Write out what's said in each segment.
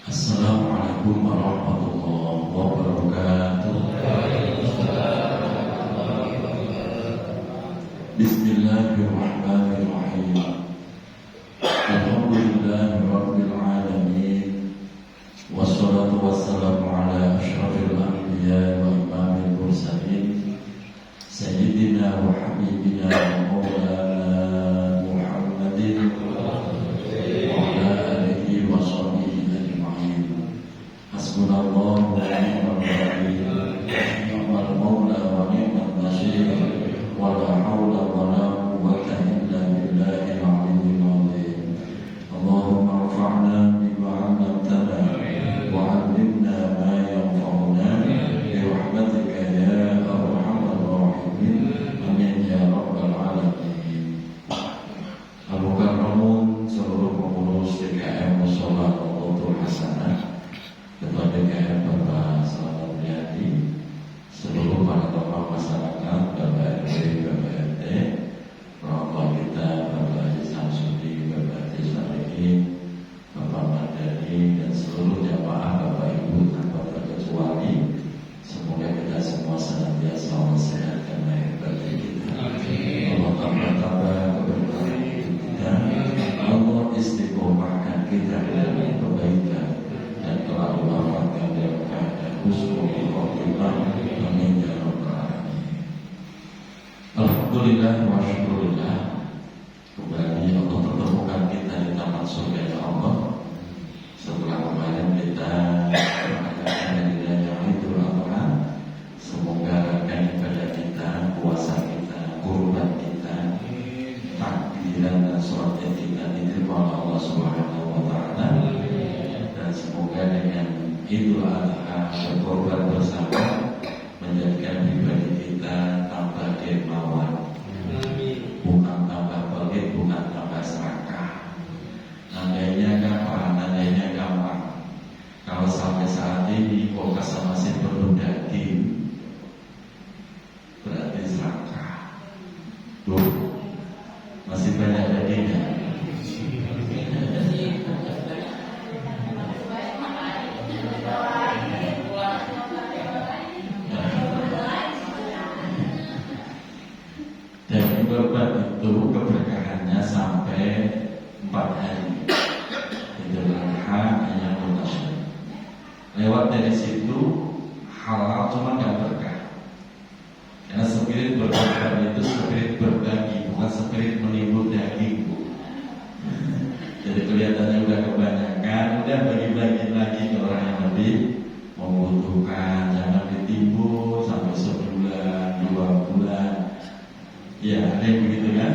Assalamualaikum warahmatullahi wabarakatuh. Bismillahirrahmanirrahim. Alhamdulillahirabbil alamin. Wassalatu wassalamu ala asyrafil anbiya wa imamil mursalin sayyidina wa habibina wa maulana Muhammadin wa ala alihi wa sahbihi ajma'in. Hasbunallahu wa ni'mal wakeel, ni'mal maula wa ni'mal nasir, wa la haula wa la quwwata illa billahil aliyyil azim. Allahumma anfa'na bima 'allamtana wa 'allimna ma yanfa'una bi rahmatika ya arhamar rahimin. Amin ya rabbal alamin. Al-Mukarramun, seluruh pengurus DKM Mushola Al-Qutul Hasanah, Ketua DKM Bapak Selamat Riyadi, seluruh para tokoh masyarakat, Bapak RW, Bapak RT, perokok kita, Bapak Haji Samsudi, Bapak Haji Salihin, Bapak Mardani, dan seluruh jamaah Bapak Ibu tanpa terkecuali. Semoga kita semua senantiasa sehat dan lahir batin kita. Allah tambah keberkahan kita. Allah istiqomahkan kita dalam kebaikan dan telah wafatkan dalam keadaan husnul khotimah. Amin ya rabbal alamin. Alhamdulillah wa syukurillah, kembali Allah pertemukan kita di taman surga ya Allah. Setelah kemarin kita merayakan hari raya Idul Adha, semoga rangkaian ibadah kita, puasa kita, kurban kita, takbiran dan sholat kita diterima oleh Allah Subhanahu wa Ta'ala. Dan semoga dengan Idul Adha berkorban bersama menjadikan pribadi kita tambah dermawan, bukan tambah pelit, bukan tambah serakah. Nandainya gampang. Kalau sampai saat ini kulkas masih perlu daging, berarti serakah. Tuh, masih banyak dagingnya. Daging kurban itu keberkahannya sampai 4 hari. Idul Adha hanya muntasyir. Lewat dari situ halal cuma nggak berkah. Karena spirit berkorban itu spirit berbagi, bukan spirit menimbun daging. Jadi kelihatannya udah kebanyakan, udah bagi-bagi lagi ke orang yang lebih membutuhkan. Jangan ditimbun sampai sebulan, 2 bulan. Ya, ada yang begitu kan?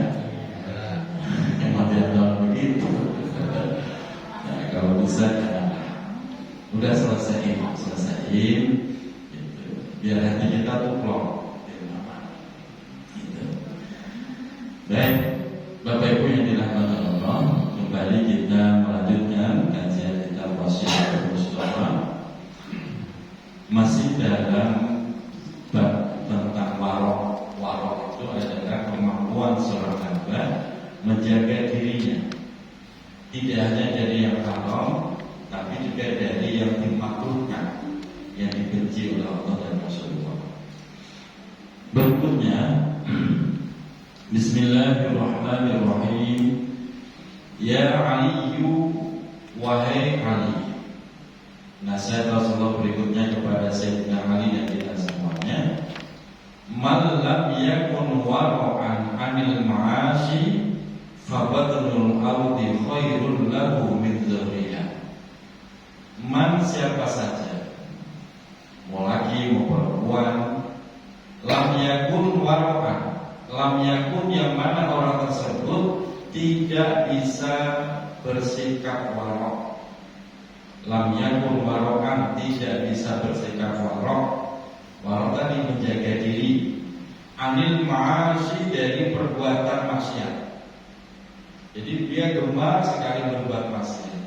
Emang dia tahu begitu. Nah, kalau bisa udah selesaiin gitu. Biar hati kita tuh plong gitu. Baik, Bapak Ibu yang dirahmati Allah, kembali kita melanjutkan kajian kita Wasiat Mustafa, masih dalam bab tentang warok. Warok itu adalah kemampuan seorang hamba menjaga dirinya, tidak hanya dari yang haram, tapi juga dari yang dimakruhkan, yang dibenci oleh Allah dan Rasulullah. Berikutnya, Bismillahirrahmanirrahim. Ya Aliyu, wahai Ali. Nasihat Rasulullah berikutnya kepada Sayyidina Ali dan kita semuanya. Man lam yakun wara'an 'anil ma'asi fa badrul ardi khairul lahu min dzurriyyah. Man, siapa saja, mau laki mau perempuan, lam yakun wara'an, lam yakun yang mana orang tersebut tidak bisa bersikap warok. Lam yakun wara'an, tidak bisa bersikap warok. Warok tadi menjaga diri, anil ma'asi, dari perbuatan maksiat. Jadi dia gemar sekali berbuat maksiat.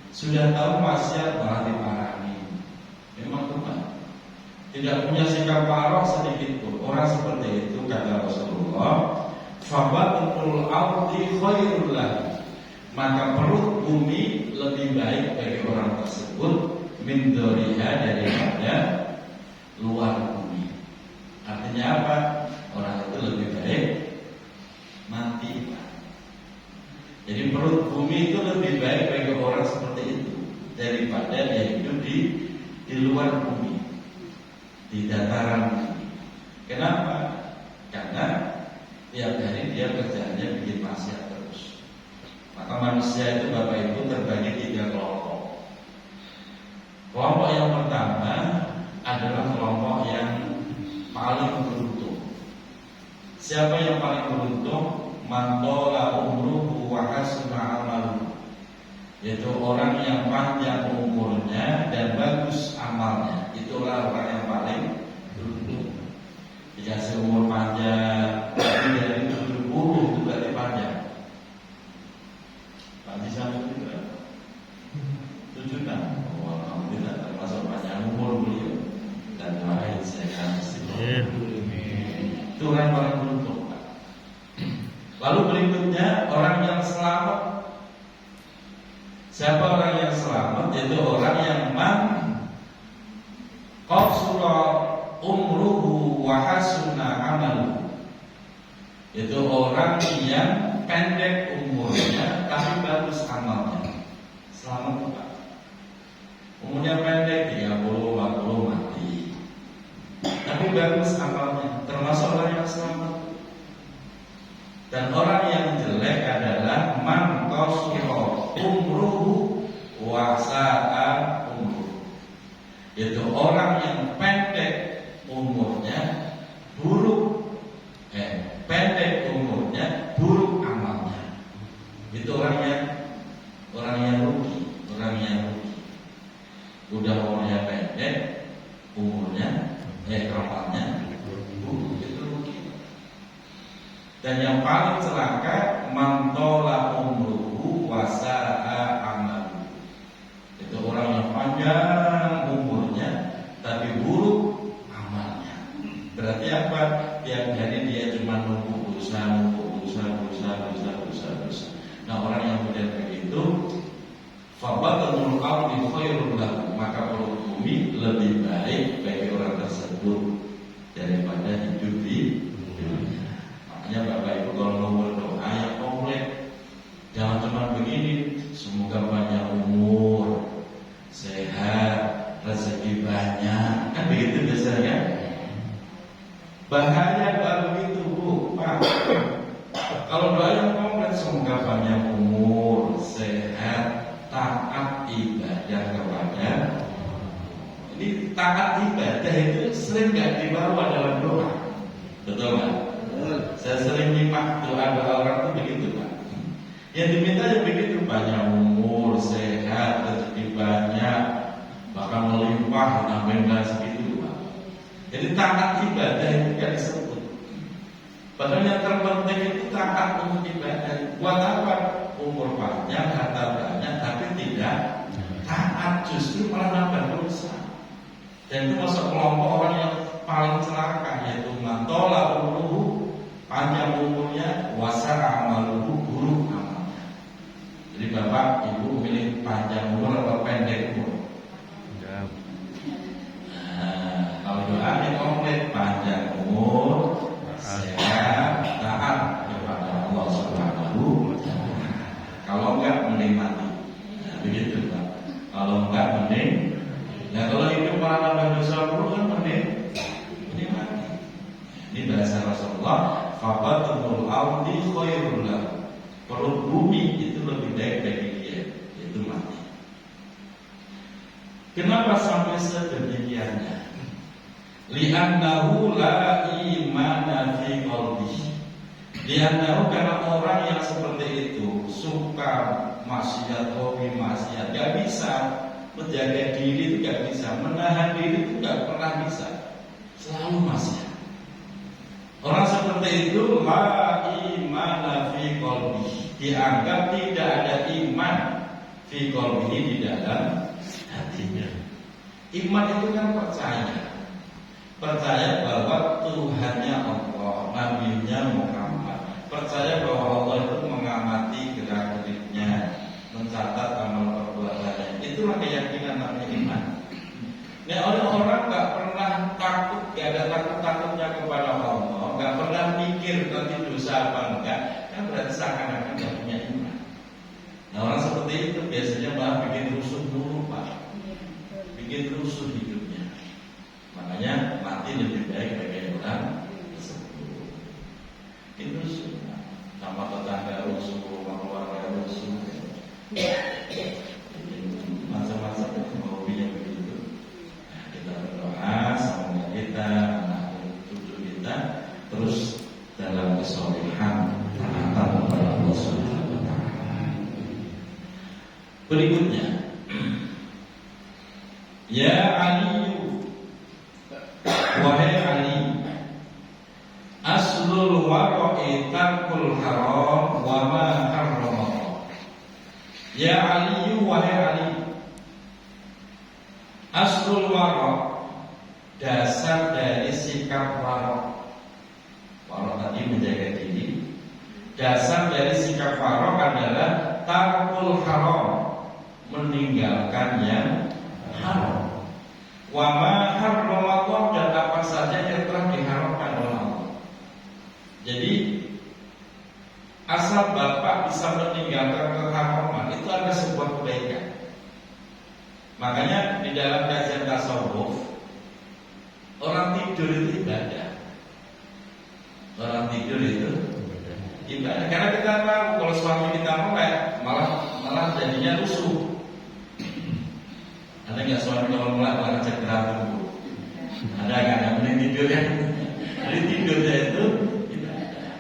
Sudah tahu maksiat malah dimarahi. Memang gemar. Tidak punya sikap warok sedikit pun. Orang seperti itu kata Rasulullah, fabatul ardi khairul lahu, maka perut bumi lebih baik bagi orang tersebut min doriha, daripada luar bumi. Artinya apa? Orang itu lebih baik mati. Jadi perut bumi itu lebih baik bagi orang seperti itu daripada dia hidup di luar bumi, di dataran bumi. Kenapa? Karena tiap hari dia kerjaannya bikin maksiat terus. Maka manusia itu Bapak Ibu terbagi 3 kelompok. Kelompok yang pertama adalah kelompok yang paling beruntung. Siapa yang paling beruntung? Mantola umruhu wa hasuna amaluhu, yaitu orang yang panjang umurnya dan bagus amalnya. Itulah orang yang paling beruntung. Dikasih umur panjang, dari 70 itu berarti panjang. Pak Jisam itu berapa? 76. Oh, alhamdulillah termasuk panjang umur beliau. Dan doain saya kasih. Itu orang paling beruntung. Lalu berikutnya orang yang selamat. Siapa orang yang selamat? Yaitu orang yang qasura umruhu wa hasuna amaluhu, yaitu orang yang pendek umurnya tapi bagus amalnya. Selamat Pak. Umurnya pendek 30, 40 mati, tapi bagus amalnya, termasuk orang yang selamat. Dan orang yang jelek adalah man qasura umruhu wa sa'a umruhu, yaitu orang yang pendek umurnya, pendek umurnya, buruk amalnya. Itu orang yang rugi, Udah umurnya pendek, umurnya amalnya buruk, itu rugi. Dan yang paling celaka mantola umruhu wa sa'a amaluhu, itu orang yang panjang umurnya tapi buruk amalnya. Berarti apa? Tiap hari dia cuma nunggu usaha. Nah, orang yang model begitu, fabatul ardi khairul lahu, maka perut bumi lebih baik bagi orang tersebut daripada hidup di dunia. Makanya Bapak Ibu kalau mau berdoa yang komplit, jangan cuma begini, semoga panjang umur, sehat, rezeki banyak, kan begitu biasanya. Bahaya kalau begitu Bu, Pak. Kalau doa yang komplit, semoga panjang umur, sehat, taat ibadah kepada. Ini taat ibadah itu sering gak dibawa dalam doa, betul nggak? Saya sering nyimak doa orang itu begitu Pak. Yang diminta ya begitu, panjang umur, sehat, rezeki banyak, bahkan melimpah, nambahin segitu Pak. Jadi taat ibadah itu gak disebut. Padahal yang terpenting itu taat untuk ibadah. Buat apa? Umur panjang, harta banyak, tapi tidak taat, justru malah nambah dosa. Dan itu masuk kelompok orang yang paling celaka, yaitu mantola umruhu, panjang umurnya, wasara amaluhu, buruk amalnya. Jadi Bapak Ibu milih panjang umur atau pendek umur? Nah, kalau doa ini komplit, panjang umur, sehat, taat kepada Allah Subhanahu wa Ta'ala. Kalau enggak mending mati. Nah, begitu Pak. Kalau enggak mending. Nah, kalau hidup malah nambah dosa dulu kan mending mati. Ini bahasa Rasulullah, fabatul ardi khairul lahu, perut bumi itu lebih baik bagi dia, itu mati. Kenapa sampai sedemikiannya? Li'annahu la imana fi qalbihi. Li'annahu, karena orang yang seperti itu suka maksiat, hobi maksiat, gak bisa menjaga diri, itu gak bisa menahan diri, itu gak pernah bisa, selalu maksiat. Orang seperti itu la imana fi qalbihi, dianggap tidak ada iman fi qalbihi, di dalam hatinya. Iman itu kan percaya bahwa Tuhannya Allah, Nabi-Nya Muhammad, mikir nanti dosa apa enggak, kan berarti seakan-akan nggak punya iman. Nah orang seperti itu biasanya malah bikin rusuh dulu Pak, bikin rusuh hidupnya. Makanya mati lebih baik bagi orang tersebut. Bikin rusuh, sama tetangga rusuh, sama keluarga rusuh, macam-macam hobinya begitu. Nah, kita berdoa semoga kita, anak cucu kita terus dalam kesolehan taat kepada Allah Subhanahu wa taala. Berikutnya, ya Ali, wahai Ali, aslul wara'i tarkul haram wa ma harrama. Ya Ali, wahai Ali, aslul wara', dasar dari sikap wara'. Wara' tadi menjaga diri. Dasar dari sikap wara' adalah tarkul haram, meninggalkan yang haram. Wa ma harrama, dan apa saja yang telah diharamkan oleh Allah. Jadi asal Bapak bisa meninggalkan keharaman itu ada sebuah kebaikan. Makanya di dalam kajian tasawuf, orang tidur itu ibadah. Orang tidur itu ibadah. Karena kita tahu kalau suami kita melek, malah jadinya rusuh. Ada nggak suami kalau melek malah ngajak berantem? Ada nggak? Mending tidur ya. Jadi tidurnya itu ibadah.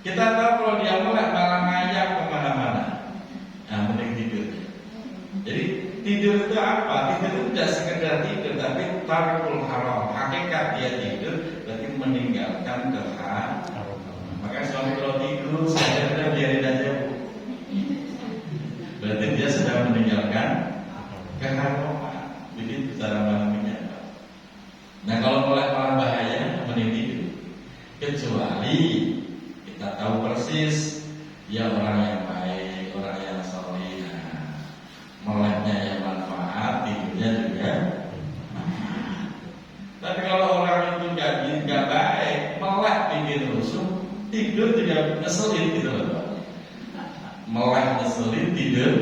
Kita tahu kalau dia melek malah ngajak kemana-mana. Nah, mending tidur. Jadi tidur itu apa? Tidur itu tidak sekedar tidur, tapi tarkul haram. Hakikat dia tidur berarti meninggalkan keharaman. Makanya suami kalau tidur saja biarin aja, Bu. Berarti dia sedang meninggalkan keharaman. Begitu cara memahaminya. Nah kalau mulai malah bahaya mending tidur. Kecuali kita tahu persis dia orang yang baik, orang yang saleh. Meleknya yang manfaat, tidurnya juga manfaat. Tapi kalau orang itu nggak baik, melek bikin rusuh, tidur juga ngeselin gitu loh. Melek ngeselin, tidur.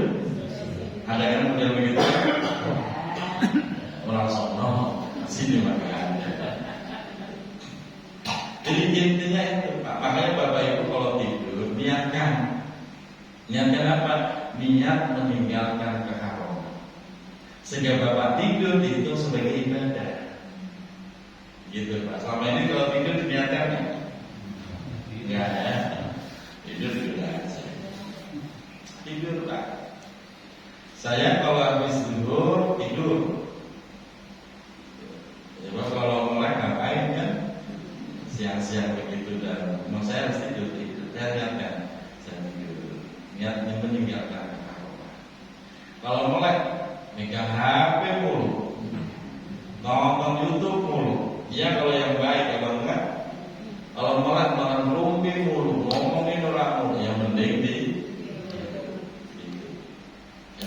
Ada kan model begitu? Orang sono sini makan. Jadi intinya itu Pak. Makanya Bapak Ibu kalau tidur niatkan apa? Niat meninggalkan keharaman. Sehingga Bapak tidur dihitung sebagai ibadah. Gitu Pak. Selama ini kalau tidur diniatkan kan? Enggak ya. Tidur aja. Tidur Pak. Saya kalau habis tidur. Coba kalau mulai ngapain kan? Siang-siang begitu dan memang saya harus tidur. Saya niatkan. Saya tidur. Niatnya meninggalkan keharaman. Kalau mulai megang HP mulu, nonton YouTube mulu, ya kalau yang baik. Kalau enggak, kalau mulai malah ngerumpi mulu, ngomongin orang mulu, yang mending di.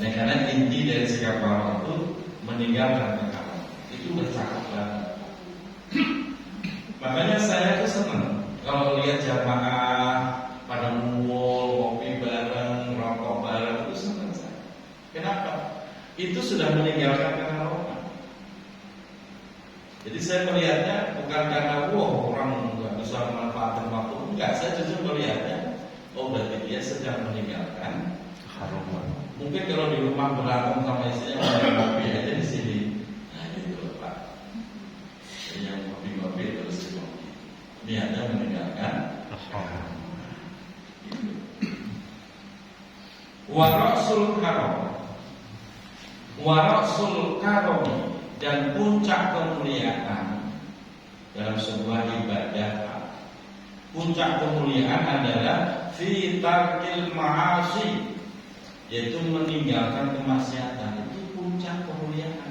Karena inti dari sikap orang itu meninggalkan keharaman. Itu bercakap banget. Makanya saya tuh senang kalau lihat jamaah pada ngumpul, kopi bareng, rokok bareng, itu senang saya. Kenapa? Itu sudah meninggalkan keharaman. Jadi saya melihatnya bukan karena orang nggak bisa memanfaatkan waktu, enggak. Saya justru melihatnya, berarti dia sedang meninggalkan keharaman. Mungkin kalau di rumah berantem sama istrinya main kopi aja di sini, nah gitu Pak. Jadi yang kopi terus di kopi. Niatnya meninggalkan keharaman. Warasul karom, dan puncak kemuliaan dalam sebuah ibadah. Puncak kemuliaan adalah fi tarkil ma'asi, yaitu meninggalkan kemaksiatan. Itu puncak kemuliaan.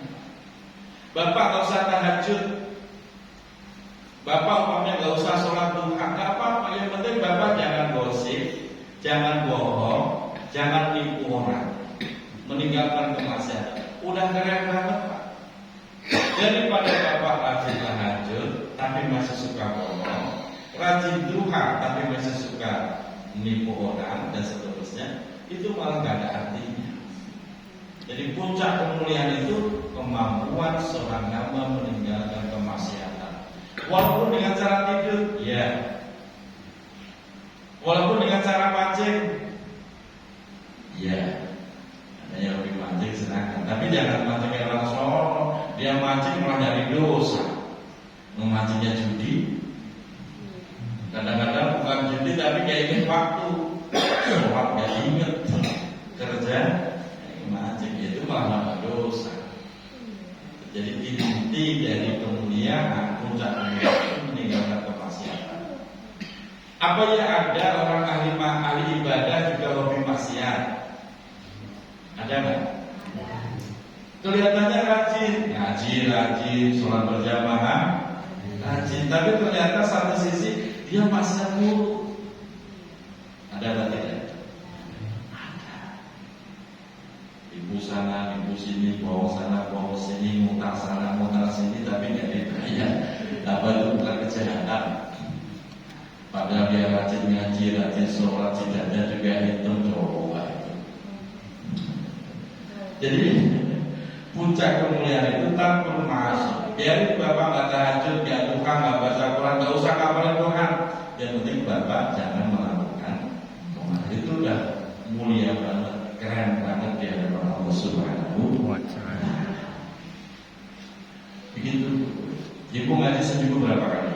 Bapak gak usah tahajud, Bapak umpamanya gak usah sholat duha, gak apa-apa. Yang penting Bapak jangan gosip, jangan bohong, jangan nipu orang, meninggalkan kemaksiatan. Udah keren banget Pak. Daripada Bapak rajin tahajud tapi masih suka bohong, rajin duha tapi masih suka menipu orang dan seterusnya, itu malah gak ada artinya. Jadi puncak kemuliaan itu kemampuan seorang hamba meninggalkan kemaksiatan, walaupun dengan cara tidur, ya, walaupun dengan cara mancing, ya. Ada yang lebih mancing silakan, tapi jangan mancing kayak orang Solo, dia mancing malah nyari dosa, memancingnya judi. Kadang-kadang bukan judi tapi kayak ini waktu sholat gak inget, kerja mancing, itu malah nambah dosa. Jadi inti dari kemuliaan, puncak kemuliaan itu meninggalkan kemaksiatan. Apa ya ada orang ahli ibadah juga hobi maksiat? Ada nggak? Kelihatannya rajin, ngaji rajin, sholat berjamaah rajin, tapi ternyata satu sisi dia maksiat mulu. Ada nggak tidak? Ada. Ibu sana, ibu sini, bawa sana, bawa sini, mutar sana, mutar sini, tapi nggak dibayar. Apa itu bukan kejahatan? Padahal dia rajin ngaji, rajin sholat, tidaknya juga hitung coba itu. Jadi puncak kemuliaan itu tak perlu masuk. Biarin bapak nggak tahajud, nggak tukang, nggak baca Quran, nggak usah ngapalin Quran. Yang penting bapak jangan melakukan kemarin. Itu udah mulia banget, keren banget di hadapan Allah Subhanahu wa Ta'ala. Begitu. Ibu ngaji seminggu berapa kali?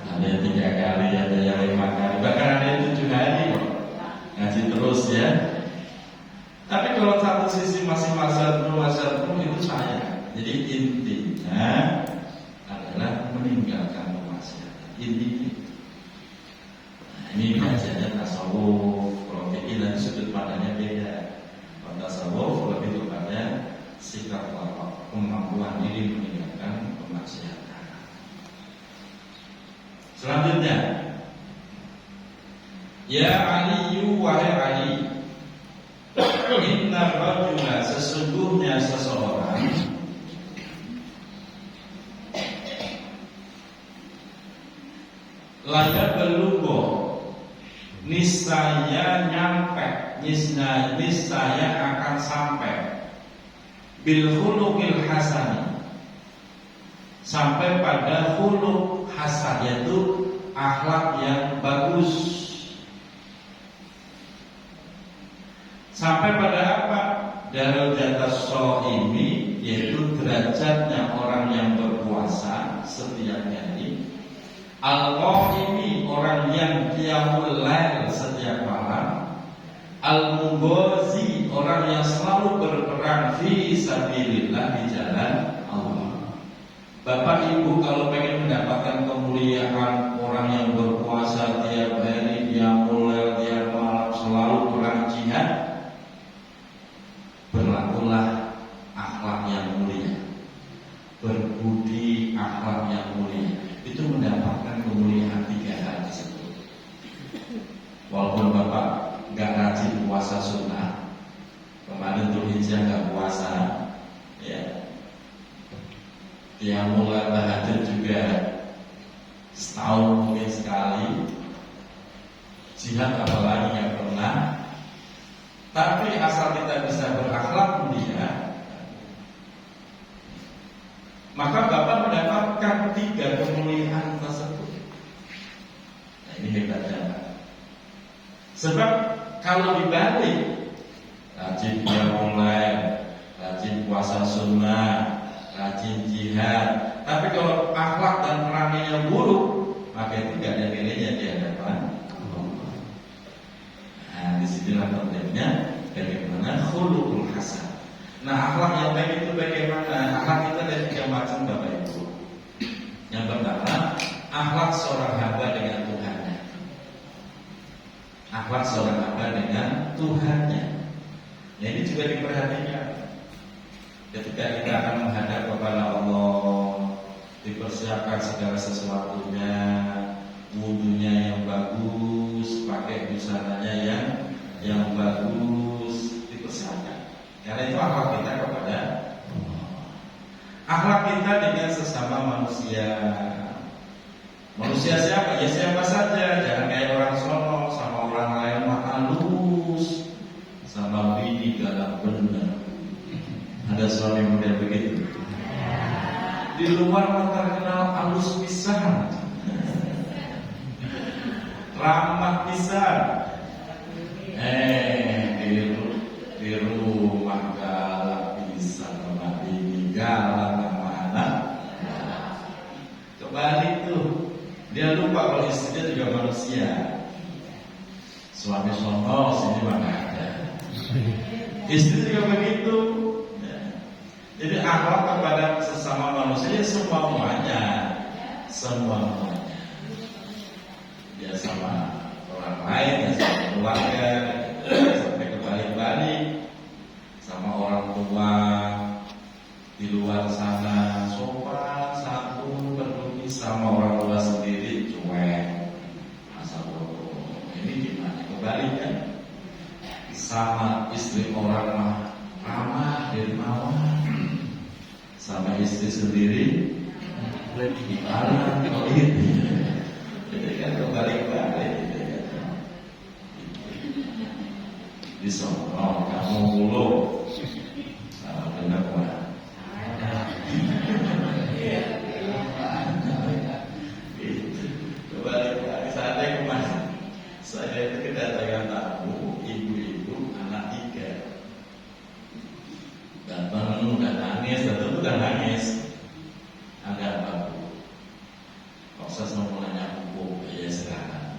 Ada yang 3 kali, ada yang 5 kali, bahkan ada yang 7 hari ngaji terus ya. Tapi kalau satu sisi masih masyarakat itu saya. Jadi intinya adalah meninggalkan kemaksiatan. Ini kajiannya tasawuf. Kalau fikih dan sudut pandangnya beda. Kalau tasawuf lebih kepada sikap kemampuan diri meninggalkan kemaksiatan. Selanjutnya, ya Ali, wahai Ali, inna rajula, sesungguhnya seseorang layak belugo, niscaya nyampe, niscaya akan sampai bil khuluqil hasan, sampai pada khuluq hasan, yaitu akhlak yang bagus. Sampai pada apa? Darajatus shaimi, yaitu derajatnya orang yang berpuasa setiap hari. Al-qaimi, orang yang qiyamul lail setiap malam. Al-mughazi, orang yang selalu berperang fi sabilillah, di jalan Allah. Bapak Ibu kalau pengen mendapatkan kemuliaan orang yang berpuasa tiap hari, qiyamul lail tiap malam, selalu perang jihad, berlakulah akhlak yang mulia, berbudi akhlak yang mulia. Itu mendapatkan kemuliaan 3 hal tersebut. Walaupun Bapak gak rajin puasa sunnah, kemarin Dzulhijjah gak puasa, ya, yang mulai tahajud juga setahun mungkin sekali, jihad apalagi yang pernah. Tapi asal kita bisa berakhlak mulia, maka Bapak mendapatkan 3 kemuliaan tersebut. Nah, ini hebatnya. Sebab kalau dibalik, rajin mulai, rajin puasa sunnah, rajin jihad, tapi kalau akhlak dan perangai yang buruk, maka itu tidak ada nilainya di hadapan Allah. Nah, disinilah pentingnya bagaimana khuluqul hasan. Nah, akhlak yang baik itu bagaimana? Akhlak itu ada 3 macam, Bapak Ibu. Yang pertama, akhlak seorang hamba dengan Tuhannya. Akhlak seorang hamba dengan Tuhannya. Nah, ini juga diperhatikan. Ketika kita akan menghadap kepada Allah, dipersiapkan segala sesuatunya, wudunya yang bagus, pakai busananya yang bagus, dipersiapkan. Karena itu akhlak kita kepada Allah. Akhlak kita dengan sesama manusia. Manusia siapa? Ya siapa saja. Jangan kayak orang sono sama orang lain mah halus, sama bini galak bener. Ada suami model begitu. Di luar mah terkenal halus pisan, ramah pisan. Di rumah galak pisan sama bini galak sama anak. Kebalik tuh. Dia lupa kalau istrinya juga manusia. Suami sono sini mana ada. Istri juga begitu. Jadi akhlak kepada sesama manusia semuanya. Ya sama orang lain, ya sama keluarga, sampai kebalik-balik sama orang tua di luar sana sopan, santun, peduli, sama orang tua sendiri cuek, masa bodoh. Ini gimana? Kebaliknya sama istri orang mah ramah, dermawan, sama istri sendiri gimana? Jadi kan kebalik-balik. Di sono kamu mulu, salah benar mah. Kebalik-balik saya kemana? Saya itu kedatangan tamu, ibu-ibu, anak 3. Datang udah nangis, agak baku. Kok saya mau nanya aku, ya sekarang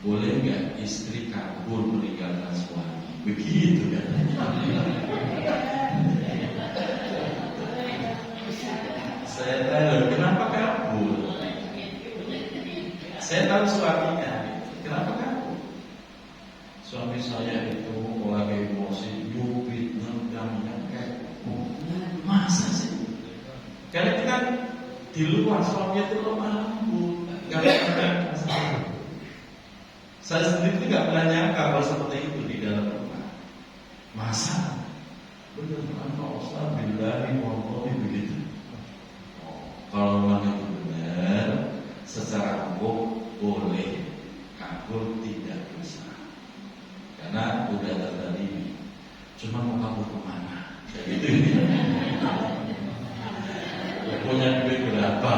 boleh nggak istri kabur meninggalkan suami? Begitu kan? Saya tahu kenapa kabur. Saya tahu suaminya. Kenapa kabur? Suami saya itu lagi emosi, jubit, nendang, kayak masa sih? Karena kan di luar suami itu lemah lembut, nggak pernah. Saya sendiri tidak pernah nyangka kalau seperti itu di dalam rumah. Masa? Benar kan Pak Ustaz billahi wallahi begitu. Kalau memang itu benar, secara hukum boleh kabur, tidak bisa. Karena udah terjadi. Cuma mau kabur kemana? Kayak gitu. Punya duit berapa?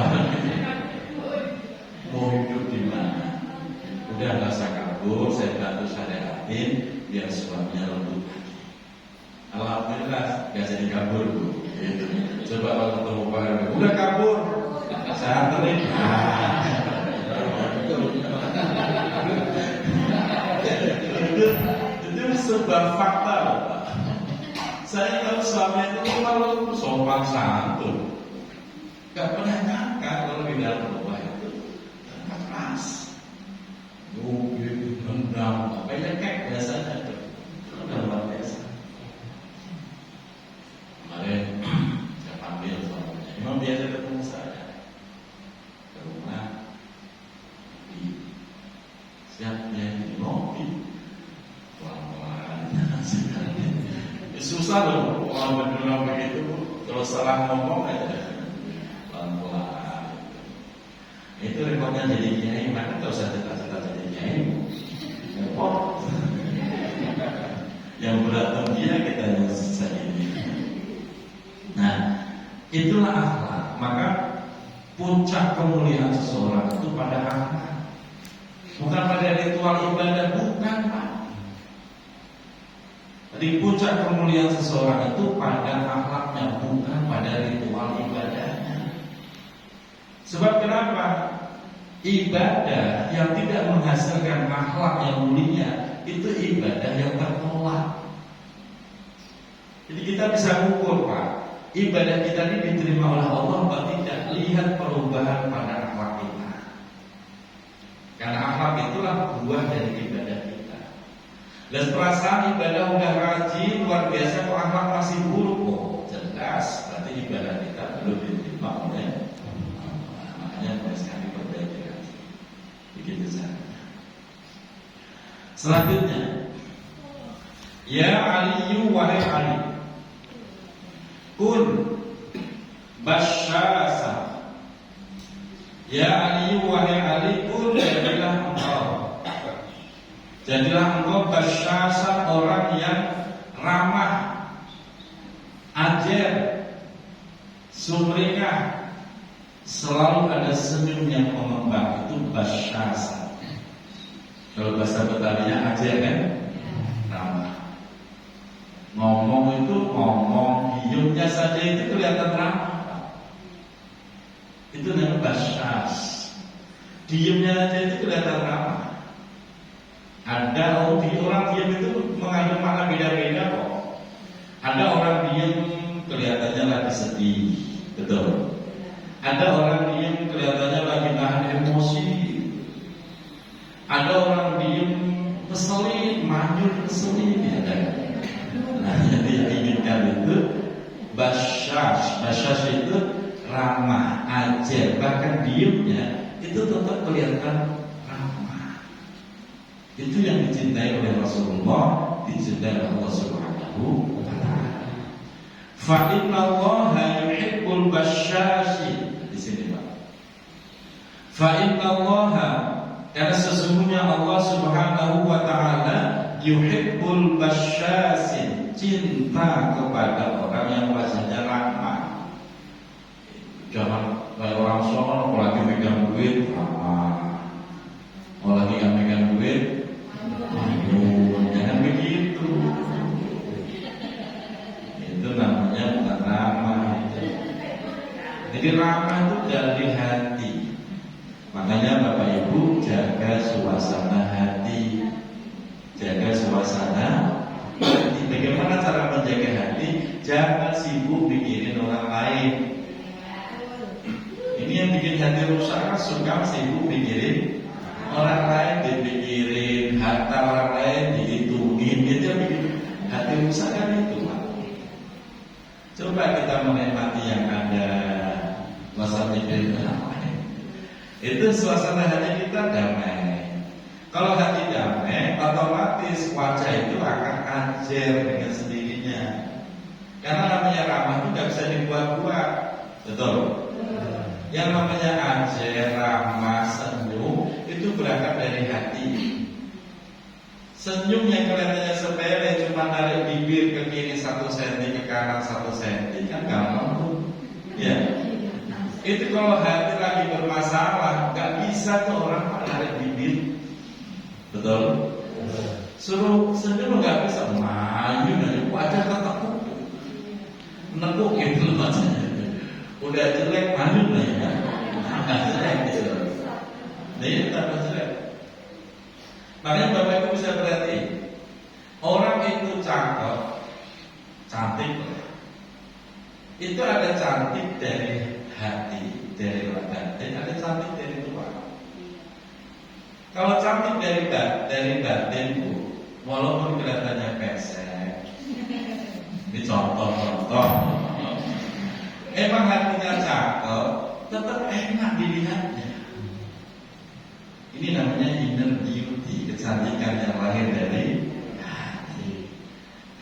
Mau hidup di mana? Udah nggak usah kabur, saya bantu syariatin biar suaminya lembut lagi. Alhamdulillah nggak jadi kabur bu. Gitu. Coba kalau ketemu Pak udah kabur, saya anterin. Itu sebuah fakta Pak. Saya tahu suami itu kalau sopan santun, nggak pernah nyangka kalau di dalam rumah itu keras. Jubit, nendang, apa ya kayak biasanya itu luar biasa. Kemarin saya panggil suaminya, memang biasa ketemu saya ke rumah, siapnya di ngopi, pelan-pelan, susah loh orang berdua begitu, kalau salah ngomong aja pelan-pelan. Itu rekodnya jadi kiai, maka tak usah cita-cita jadi kiai. Repot. Yang berat dia kita yang susah ini. Nah, itulah akhlak. Maka puncak kemuliaan seseorang itu pada akhlak. Bukan pada ritual ibadah, bukan Pak. Di puncak kemuliaan seseorang itu pada akhlaknya, bukan pada ritual ibadahnya. Sebab kenapa? Ibadah yang tidak menghasilkan akhlak yang mulia itu ibadah yang tertolak. Jadi kita bisa ukur Pak, ibadah kita ini diterima oleh Allah atau tidak, lihat perubahan pada akhlak kita. Karena akhlak itulah buah dari ibadah kita. Dan perasaan ibadah udah rajin luar biasa, kok akhlak masih buruk kok, jelas berarti ibadah kita belum diterima oleh Allah. Makanya harus kami perbaiki lagi. Begitu saja. Selanjutnya, ya Ali, wahai Ali, kun basyasa. Ya Ali, wahai Ali, kun jadilah engkau basyasa, orang yang ramah, ajer, sumringah, selalu ada senyum yang mengembang. Itu basyasa. Kalau bahasa Betawinya ajer kan, ramah. Ngomong itu ngomong, hidupnya saja itu kelihatan ramah. Itu namanya basyas. Diamnya aja itu kelihatan ramah. Ada orang diam itu mengandung makna beda-beda kok. Ada orang diam kelihatannya lagi sedih, betul. Ada orang diam kelihatannya lagi nahan emosi. Ada orang diam keselin, manyun keselin, ya kan? Nah, jadi yang diinginkan itu basyas. Basyas itu ramah, ajar, bahkan diamnya itu tetap kelihatan ramah. Itu yang dicintai oleh Rasulullah, dicintai oleh Allah Subhanahu wa ta'ala. Fa innallaha yuhibbul basyashin. Di sini Pak. Fa innallaha, karena sesungguhnya Allah Subhanahu wa ta'ala yuhibbul basyasin, cinta kepada orang yang wajahnya ramah. Jangan kayak orang sono lagi megang duit ramah, kalau lagi gak megang duit jangan begitu. Itu namanya bukan ramah. Jadi ramah itu dari hati. Makanya Bapak Ibu jaga suasana hati. Jaga suasana hati. Bagaimana cara menjaga hati? Jangan sibuk mikirin orang lain. Ini yang bikin hati rusak, suka sibuk mikirin orang lain, dipikirin harta orang lain, dihitungin, gitu yang bikin hati rusak kan itu. Coba kita menikmati yang ada, suasana mikirin orang lain. Itu suasana hati kita damai. Kalau hati damai, otomatis wajah itu akan ajer dengan sendirinya. Karena namanya ramah itu gak bisa dibuat-buat, betul? Yang namanya ajer, ramah, senyum itu berangkat dari hati. Senyum yang kelihatannya sepele, cuma narik bibir ke kiri 1 cm, ke kanan 1 cm, kan gampang tuh. Ya. Itu kalau hati lagi bermasalah, gak bisa tuh orang narik bibir. Betul? Suruh senyum gak bisa, maju dari wajah ketekuk, nekuk gitu loh wajahnya. Udah jelek maju lah ya, nggak jelek gitu. Nah ini tambah jelek. Makanya Bapak Ibu bisa berarti orang itu cakep, cantik. Itu ada cantik dari hati, dari batin, ada cantik dari luar. Kalau cantik dari batin bu, walaupun kelihatannya pesek, ini contoh. Emang hatinya cakep, tetap enak dilihatnya. Ini namanya inner beauty, kecantikan yang lahir dari hati.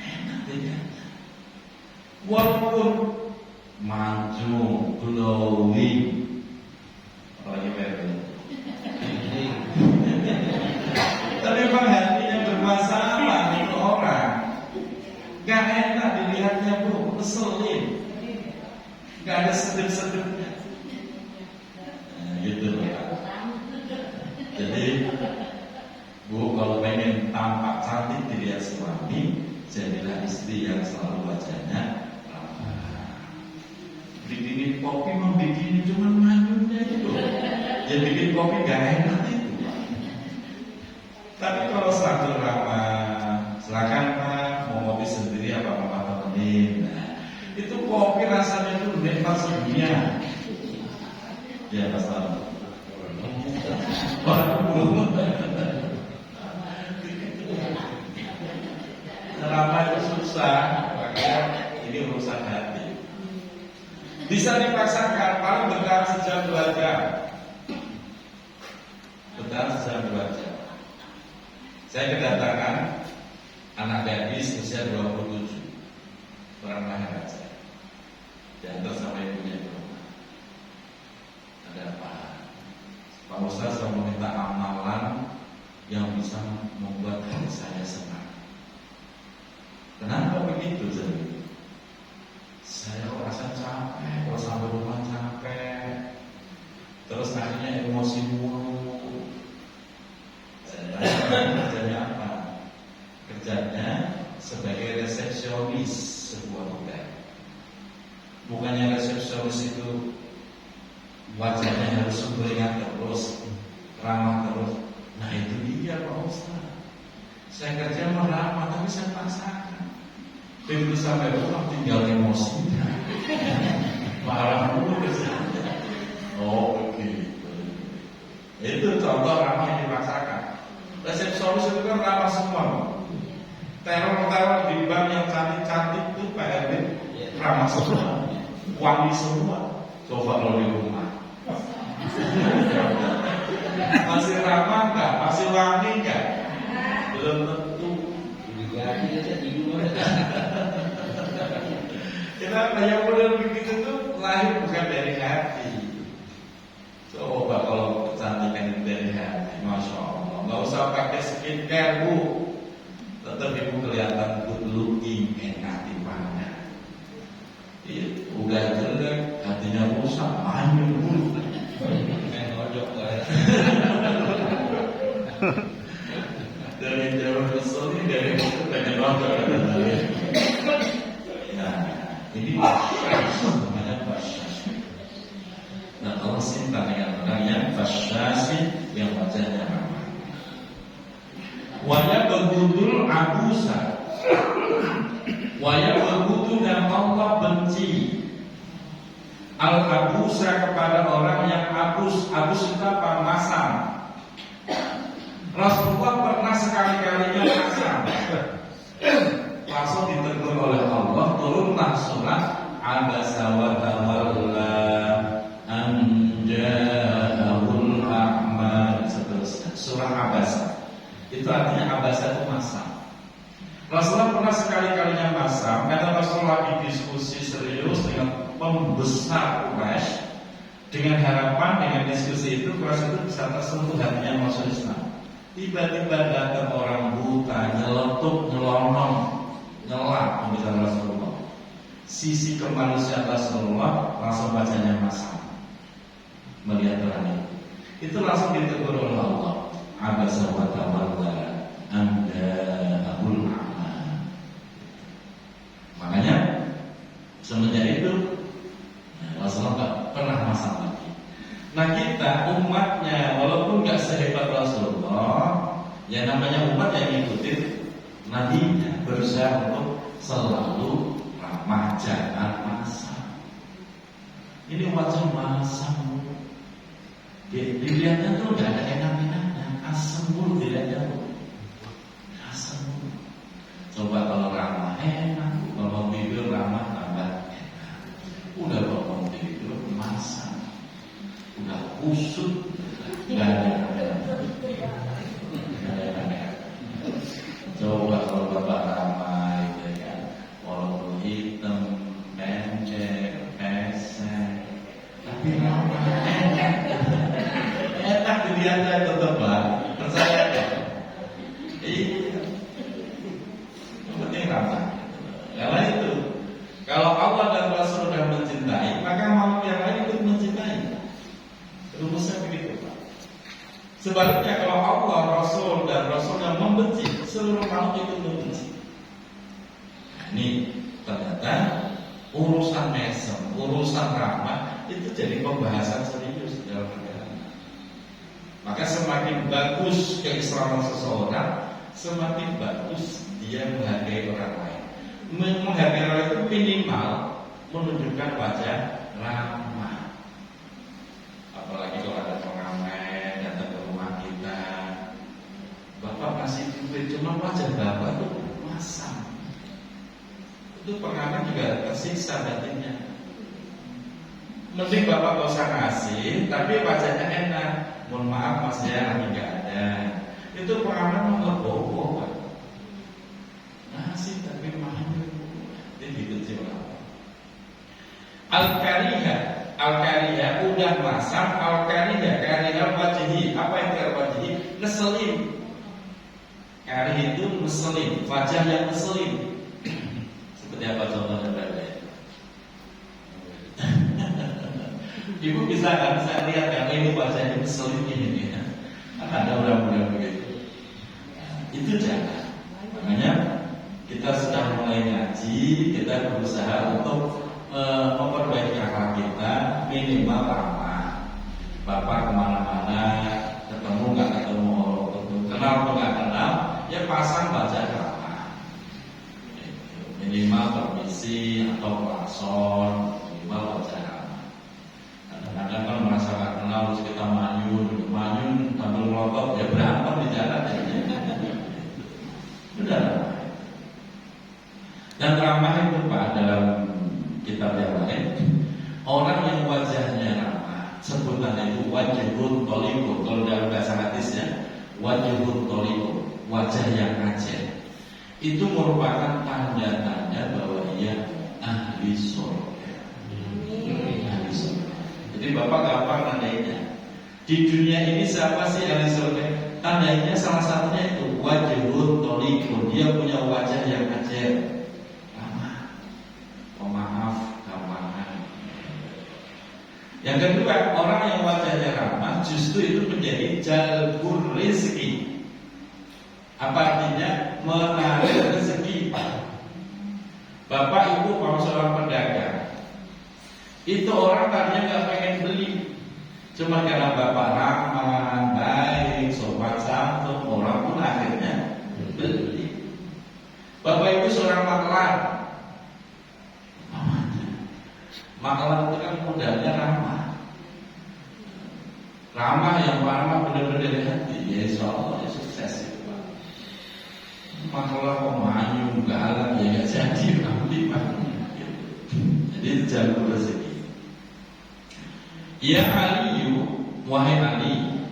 Enak dilihatnya. Walaupun mancung, glowing, apalagi bebek. Tapi emang hatinya bermasalah itu orang. Gak enak dilihatnya bu, keselin. Gak ada sedep-sedepnya. Nah, gitu Pak. Jadi bu, kalau pengen tampak cantik dilihat suami, jadilah istri yang selalu wajahnya ramah. Bikinin kopi membikinin cuma manyunnya itu. Ya bikin kopi gak enak itu. Tapi kalau selalu ramah, silakan Pak, mau kopi sendiri apa Mama temenin. Itu kopi rasanya itu nikmat sedunia. Ya Mas Tahu. Ramah itu susah, makanya ini urusan hati. Bisa dipaksakan, paling bertahan sejam 2 jam. Bertahan sejam 2 jam. Saya kedatangan anak gadis usia 27, orang Maharaja. Diantar sama ibunya. Ustaz, saya meminta amalan yang bisa membuat hati saya senang. Kenapa begitu? Jadi saya merasa capek, kalau sampai rumah capek, terus akhirnya emosi mulu. Kerjanya apa? Kerjanya sebagai resepsionis sebuah hotel. Bukannya resepsionis itu wajahnya harus sumringah terus, ramah terus. Nah itu dia Pak Ustaz. Saya kerja meramah tapi saya paksakan. Begitu sampai rumah tinggal emosinya. Marah dulu kerjanya. Oh begitu. Itu contoh ramah yang dipaksakan. Resepsionis itu kan ramah semua. Teror-teror di bank yang cantik-cantik itu Pak Erwin ramah semua. Wangi semua. Coba kalau di rumah masih ramah nggak? Masih wangi nggak? Belum tentu. Diganti aja di rumah. Kenapa yang model begitu tuh lahir bukan dari hati. Coba kalau kecantikan itu dari hati, masya Allah. Nggak usah pakai skincare bu, tetap ibu kelihatan good looking, enak dipandang. Udah jelek, hatinya rusak, manyun bu. Kayak ngojok lah. Dari jauh kesel ini dari itu pengen ngojok. Nah, ini namanya fasyas. Nah, Allah cinta dengan orang yang fasyas, yang wajahnya ramah. Waya begudul abusa. Waya begudu dan Allah benci al-abusa kepada orang yang abus. Abus itu apa? Masam. Rasulullah pernah sekali-kalinya masam. Langsung ditegur oleh Allah, turunlah surat Abasa wa tawalla an ja'ahul a'ma, seterusnya. Surah Abasa. Itu artinya Abasa itu masam. Rasulullah pernah sekali-kalinya masam karena Rasulullah lagi diskusi serius dengan pembesar Quraisy, dengan harapan dengan diskusi itu Quraisy itu bisa tersentuh hatinya masuk Islam. Tiba-tiba datang orang buta, nyeletuk, nyelonong, nyelak pembicaraan Rasulullah. Sisi kemanusiaan Rasulullah langsung bacanya masam. Melihat orang itu langsung ditegur oleh Allah. Abasa wa tawalla an ja'ahul a'ma. Makanya semenjak itu Rasulullah nggak pernah masam lagi. Nah kita umatnya walaupun nggak sehebat Rasulullah, ya namanya umat yang ngikutin nabinya, berusaha untuk selalu ramah, jangan masam. Ini wajah masam. Dilihatnya tuh nggak ada enak-enaknya, asam mulu dilihatnya tuh. Asam mulu. Coba kalau ramah enak, kalau tidur ramah tambah enak. Udah bangun tidur masam, udah kusut, nggak ada enak-enak. Coba kalau bapak ramah itu kan, walaupun hitam, pendek, pesek, tapi ramah enak. Enak dilihatnya tetap Pak, percaya deh. Iya, yang penting ramah. Karena itu, kalau Allah dan Rasul sudah mencintai, maka makhluk yang lain ikut mencintai. Rumusnya begitu Pak. Sebaliknya kalau Allah, Rasul dan Rasulnya membenci, seluruh makhluk itu membenci. Nah, ini ternyata urusan mesem, urusan ramah itu jadi pembahasan serius dalam agama. Maka semakin bagus keislaman seseorang, semakin bagus dia menghargai orang lain. Menghargai orang itu minimal menunjukkan wajah ramah. Apalagi kalau ada pengamen datang ke rumah kita, Bapak masih duit, cuma wajah Bapak itu masam. Itu pengamen juga tersiksa batinnya. Mending Bapak gak usah ngasih, tapi wajahnya enak. Mohon maaf mas, saya lagi gak ada. Itu pengamen mau bobo Pak. Ngasih tapi mahal. Itu gitu sih Pak. Al-Kariyah mudah masam al-kariha karihal wajhi. Apa yang karihal wajhi? Ngeselin. Karih itu ngeselin, wajah yang ngeselin. Seperti apa contohnya berada? Ibu bisa kan saya lihat yang ini wajahnya ngeselin ini ya. Kan ada orang-orang begitu. Itu jangan. Makanya kita sudah mulai ngaji, kita berusaha untuk memperbaiki akhlak kita, minimal ramah. Bapak kemana-mana, ketemu nggak ketemu, kenal nggak kenal, ya pasang wajah ramah. Minimal permisi atau klakson, minimal wajah ramah. Kadang-kadang kan merasa nggak kenal, terus kita manyun sambil melotot, ya berantem di jalan. Benar. Dan ramah itu Pak dalam kitab yang lain, orang yang wajahnya ramah, sebutan itu wajhun toliko. Kalau dalam bahasa hadisnya wajhun toliko, wajah yang aceh. Itu merupakan tanda-tanda bahwa ia ahli surga. Ahli surga. Jadi Bapak gampang nandainya. Di dunia ini siapa sih ahli surga? Tandanya salah satunya itu wajhun toliko. Dia punya wajah yang aceh, ramah, pemaaf, gampangan. Yang kedua, orang yang wajahnya ramah justru itu menjadi jalbur rezeki. Apa artinya? Menarik rezeki. Bapak ibu kalau seorang pedagang, itu orang tadinya nggak pengen beli, cuma karena bapak ramah, baik, sopan santun, orang pun akhirnya beli. Bapak ibu seorang maklar, maklar itu kan modalnya ramah. Ramah yang ramah benar-benar hati, ya insya Allah ya sukses itu Pak. Maklar kok manyun, galak, ya nggak jadi nanti Pak. Jadi itu jalur rezeki. Ya Aliyu, wahai Ali,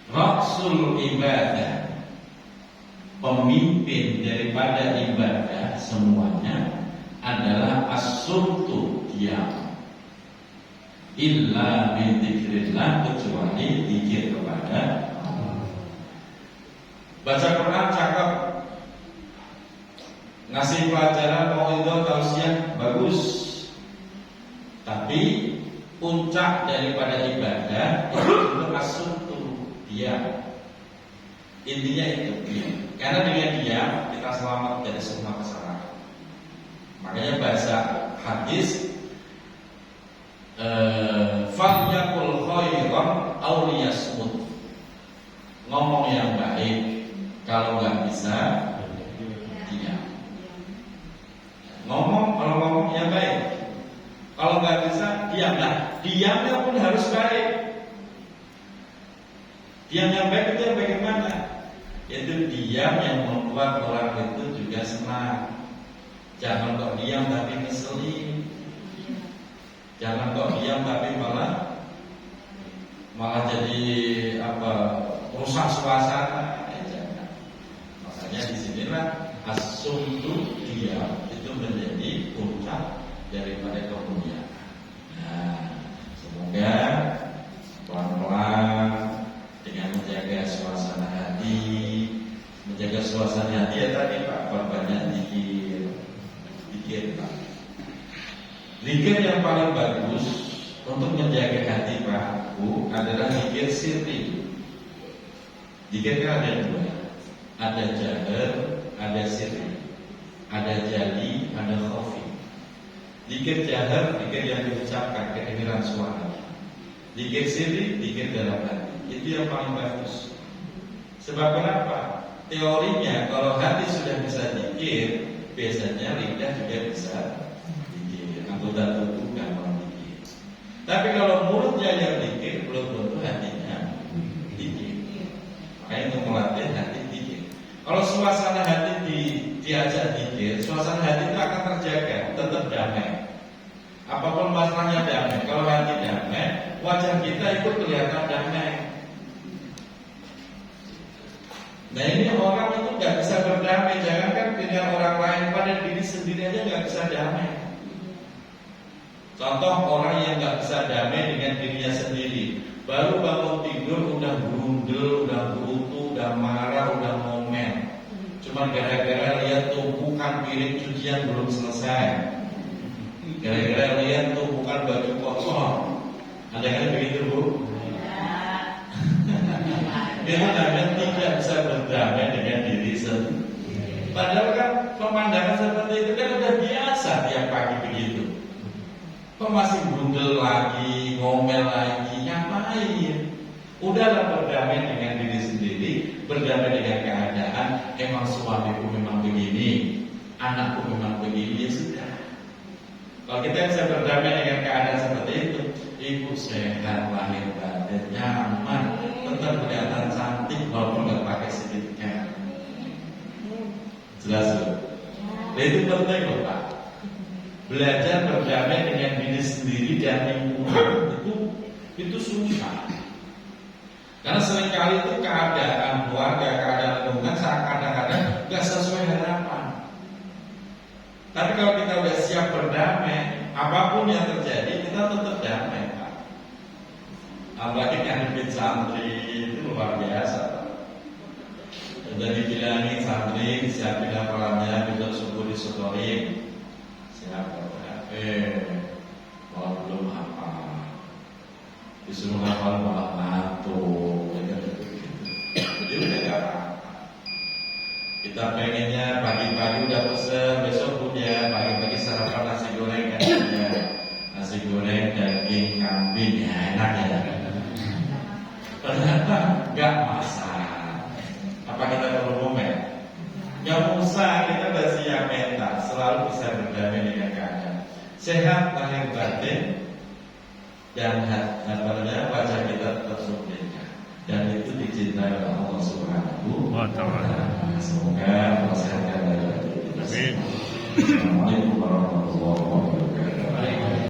Rasul ibadah, pemimpin daripada ibadah semuanya adalah as-sultu, diam. Illa min dzikrillah, kecuali zikir kepada Allah. Baca Quran cakep, ngasih pelajaran mauidhah tausiah bagus. Tapi puncak daripada ibadah itu as-sultu, diam. Intinya itu diam. Karena dengan diam kita selamat dari semua kesalahan. Makanya bahasa hadis falyaqul khairan aw liyasmut. Ngomong yang baik, kalau nggak bisa diam. Kalau ngomong yang baik, kalau nggak bisa diam. Nah, diamnya pun harus baik. Diam yang baik itu yang bagaimana? Yaitu diam yang membuat orang itu juga senang. Jangan kok diam tapi ngeselin. Jangan kok diam tapi malah jadi rusak suasana. Jangan. Makanya disinilah as-sumtu, diam itu menjadi puncak daripada kemuliaan. Nah, semoga pelan-pelan dengan menjaga suasana hati, ya tadi Pak, banyak zikir Pak. Zikir yang paling bagus untuk menjaga hati Pak Bu adalah zikir sirri. Zikir kan ada dua, ada jahar, ada sirri, ada jali, ada khafi. Zikir jahar, zikir yang diucapkan kedengaran suara. Zikir sirri, zikir dalam hati. Itu yang paling bagus. Sebab kenapa? Teorinya kalau hati sudah bisa zikir, biasanya lidah juga bisa zikir. Anggota tubuh gampang zikir. Tapi kalau mulutnya yang zikir, belum tentu hatinya zikir. Makanya untuk melatih hati zikir. Kalau suasana hati diajak zikir, suasana hati itu akan terjaga, tetap damai. Apapun masalahnya damai. Kalau hati damai, wajah kita ikut kelihatan damai. Nah ini orang itu nggak bisa berdamai. Jangankan dengan orang lain, pada diri sendiri aja nggak bisa damai. Contoh orang yang nggak bisa damai dengan dirinya sendiri, baru bangun tidur udah berundel, udah berutu, udah marah, udah ngomel. Cuma gara-gara lihat tumpukan piring cucian belum selesai, gara-gara lihat tumpukan baju kotor. Ada kan begitu, Bu? Itu namanya tidak bisa berdamai dengan diri sendiri. Padahal kan pemandangan seperti itu kan udah biasa tiap pagi begitu. Kok masih brundel lagi, ngomel lagi, ngapain? Udahlah berdamai dengan diri sendiri, berdamai dengan keadaan. Emang suamiku memang begini, anakku memang begini, ya sudah. Kalau kita bisa berdamai dengan keadaan seperti itu, ibu sehat, lahir batin, nyaman, tetap kelihatan cantik walaupun nggak pakai skincare. Jelas loh. Itu penting loh Pak. Belajar berdamai dengan diri sendiri dan lingkungan itu susah. Karena seringkali itu keadaan keluarga, keadaan lingkungan kadang-kadang nggak sesuai harapan. Tapi kalau kita udah siap berdamai, apapun yang terjadi kita tetap damai Pak. Apalagi ngadepin santri itu luar biasa Pak. Udah dibilangin santri siapin hafalannya, besok subuh disodorin. Siapa? Kalau belum hafal, disuruh hafal malah ngantuk. Jadi udah gak apa-apa. Kita pengennya pagi-pagi udah pesen, besok punya pagi-pagi sarapan nasi goreng kan punya nasi goreng daging kambing, ya enak ya. Ternyata gak masak. Apa kita perlu ngomel? Gak usah, kita udah siap mental, selalu bisa berdamai dengan keadaan. Sehat lahir batin dan wajah kita tetap sempurna. Dan itu dicintai oleh Allah Subhanahu wa Ta'ala. Semoga Allah sehatkan dari kita. Assalamualaikum warahmatullahi wabarakatuh.